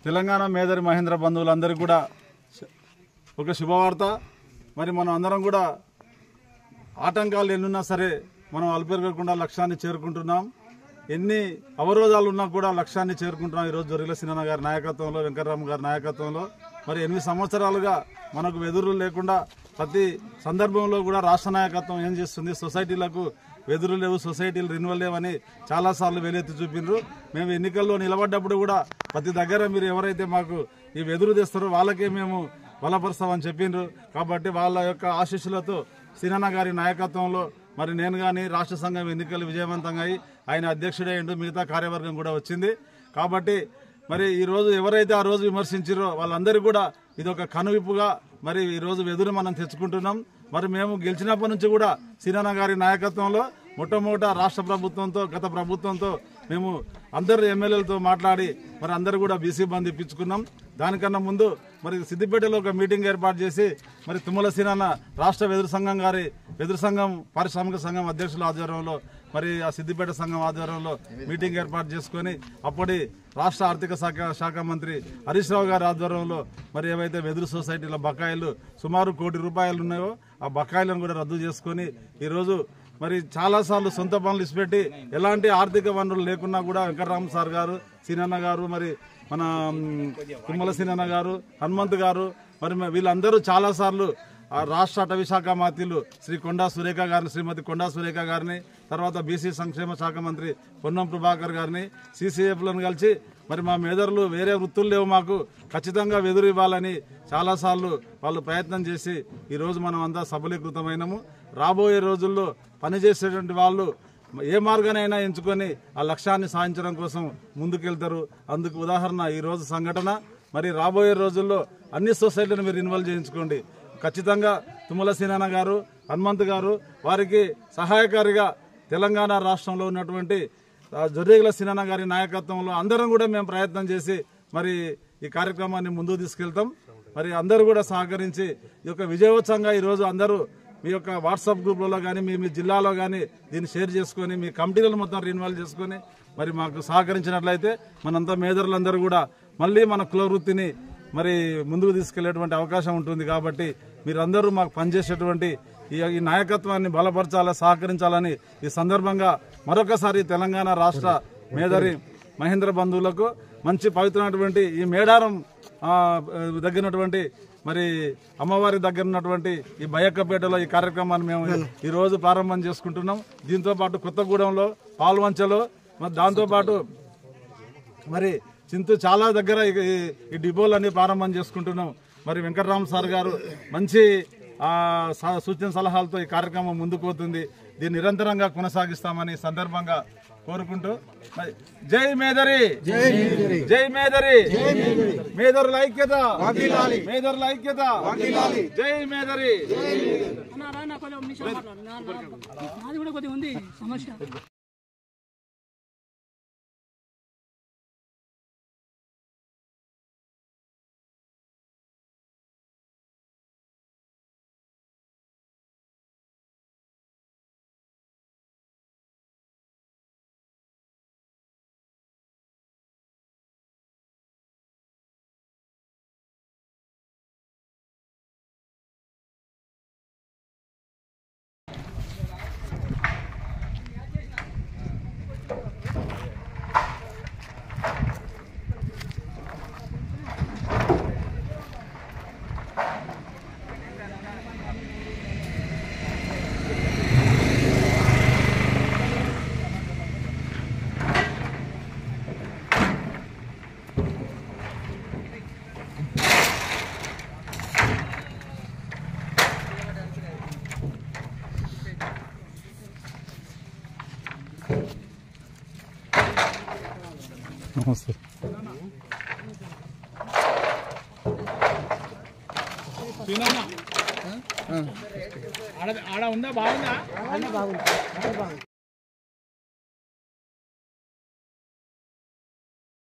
తెలంగాణ మేదరి మహేంద్ర బంధువులందరికీ కూడా ఒక శుభవార్త. మరి మనం అందరం కూడా ఆటంకాలు ఎన్నున్నా సరే మనం అల్పెరగకుండా లక్ష్యాన్ని చేరుకుంటున్నాం. ఎన్ని అవరోధాలు ఉన్నా కూడా లక్ష్యాన్ని చేరుకుంటున్నాం. ఈరోజు జొర్రిల సీనన్న గారి నాయకత్వంలో, వెంకటరామ గారి నాయకత్వంలో మరి 8 సంవత్సరాలుగా మనకు వెదురు లేకుండా ప్రతి సందర్భంలో కూడా రాష్ట్ర నాయకత్వం ఏం చేస్తుంది, సొసైటీలకు వెదురు లేవు, సొసైటీలు రెన్యువల్ లేవని చాలాసార్లు వేలెత్తి చూపినారు. మేము ఎన్నికల్లో నిలబడ్డప్పుడు కూడా ప్రతి దగ్గర మీరు ఎవరైతే మాకు ఈ వెదురు తెస్తారో వాళ్ళకే మేము బలపరుస్తామని చెప్పిండ్రు. కాబట్టి వాళ్ళ యొక్క ఆశీస్సులతో సీనన్న గారి నాయకత్వంలో మరి నేను కానీ రాష్ట్ర సంఘం ఎన్నికలు విజయవంతంగా అయి ఆయన అధ్యక్షుడైండు, మిగతా కార్యవర్గం కూడా వచ్చింది. కాబట్టి మరి ఈరోజు ఎవరైతే ఆ రోజు విమర్శించారో వాళ్ళందరూ కూడా ఇది ఒక కనువిప్పుగా మరి ఈరోజు వెదురు మనం తెచ్చుకుంటున్నాం. మరి మేము గెలిచినప్పటి నుంచి కూడా సీనన్న గారి నాయకత్వంలో మొట్టమొదట రాష్ట్ర ప్రభుత్వంతో, గత ప్రభుత్వంతో మేము అందరు ఎమ్మెల్యేలతో మాట్లాడి మరి అందరూ కూడా బీసీ బంద్ ఇప్పించుకున్నాం. దానికన్నా ముందు మరి సిద్దిపేటలో ఒక మీటింగ్ ఏర్పాటు చేసి మరి తుమ్మల సీనన్న రాష్ట్ర వెదురు సంఘం పారిశ్రామిక సంఘం అధ్యక్షుల ఆధ్వర్యంలో మరి ఆ సిద్దిపేట సంఘం ఆధ్వర్యంలో మీటింగ్ ఏర్పాటు చేసుకుని అప్పటి రాష్ట్ర ఆర్థిక శాఖ మంత్రి హరీష్ రావు గారి ఆధ్వర్యంలో మరి ఏవైతే వెదురు సొసైటీల బకాయిలు సుమారు ₹1 కోటి ఉన్నాయో ఆ బకాయిలను కూడా రద్దు చేసుకుని ఈరోజు మరి చాలాసార్లు సొంత పనులు ఇచ్చిపెట్టి ఎలాంటి ఆర్థిక వనరులు లేకున్నా కూడా వెంకటరామ సార్ గారు, సీనన్న గారు, మరి మన తుమ్మల సీనన్న గారు, హనుమంత్ గారు మరి వీళ్ళందరూ చాలాసార్లు రాష్ట్ర అటవీ శాఖ మంత్రులు శ్రీమతి కొండా సురేఖ గారిని, తర్వాత బీసీ సంక్షేమ శాఖ మంత్రి పొన్నం ప్రభాకర్ గారిని, సీసీఎఫ్లను కలిసి మరి మా మేదరులు వేరే వృత్తులు లేవు, మాకు ఖచ్చితంగా వెదురు ఇవ్వాలని చాలాసార్లు వాళ్ళు ప్రయత్నం చేసి ఈరోజు మనం అంతా సఫలీకృతమైనము. రాబోయే రోజుల్లో పనిచేసేటువంటి వాళ్ళు ఏ మార్గానైనా ఎంచుకొని ఆ లక్ష్యాన్ని సాధించడం కోసం ముందుకెళ్తారు. అందుకు ఉదాహరణ ఈరోజు సంఘటన. మరి రాబోయే రోజుల్లో అన్ని సొసైటీలను మీరు ఇన్వాల్వ్ చేయించుకోండి. ఖచ్చితంగా తుమ్మల సీనన్న గారు, హనుమంత్ గారు వారికి సహాయకారిగా తెలంగాణ రాష్ట్రంలో ఉన్నటువంటి జొర్రిల సీనన్న గారి నాయకత్వంలో అందరం కూడా మేము ప్రయత్నం చేసి మరి ఈ కార్యక్రమాన్ని ముందుకు తీసుకెళ్తాం. మరి అందరూ కూడా సహకరించి ఈ యొక్క విజయోత్సవంగా ఈరోజు అందరూ మీ యొక్క వాట్సాప్ గ్రూప్లలో కానీ మీ జిల్లాలో కానీ దీన్ని షేర్ చేసుకొని మీ కమిటీలను మొత్తం రిన్వాల్వ్ చేసుకొని మరి మాకు సహకరించినట్లయితే మనంతా మేదరులందరూ కూడా మళ్ళీ మన కుల వృత్తిని మరి ముందుకు తీసుకెళ్లేటువంటి అవకాశం ఉంటుంది. కాబట్టి మీరందరూ మాకు పనిచేసేటువంటి ఈ నాయకత్వాన్ని బలపరచాలని, సహకరించాలని ఈ సందర్భంగా మరొకసారి తెలంగాణ రాష్ట్ర మేదరి మహేంద్ర బంధువులకు మంచి పవిత్రమైనటువంటి ఈ మేడారం దగ్గరటువంటి మరి అమ్మవారి దగ్గర ఉన్నటువంటి ఈ బయ్యక్కపేటలో ఈ కార్యక్రమాన్ని మేము ఈ రోజు ప్రారంభం చేసుకుంటున్నాం. దీంతో పాటు కొత్తగూడెంలో, పాల్వంచలో, మరి దాంతోపాటు మరి చింతు చాలా దగ్గర ఈ డిపోలన్నీ ప్రారంభం చేసుకుంటున్నాం. మరి వెంకటరామ సార్ గారు మంచి సూచన సలహాలతో ఈ కార్యక్రమం ముందుకు పోతుంది. దీన్ని నిరంతరంగా కొనసాగిస్తామని సందర్భంగా కోరుకుంటూ జై మేదరి, జై మేదరి, మేదరుల ఐక్యత, మేదరుల ఐక్యత, జై మేదరి. నమస్తే. ఆడ ఉందా? బాగుందా?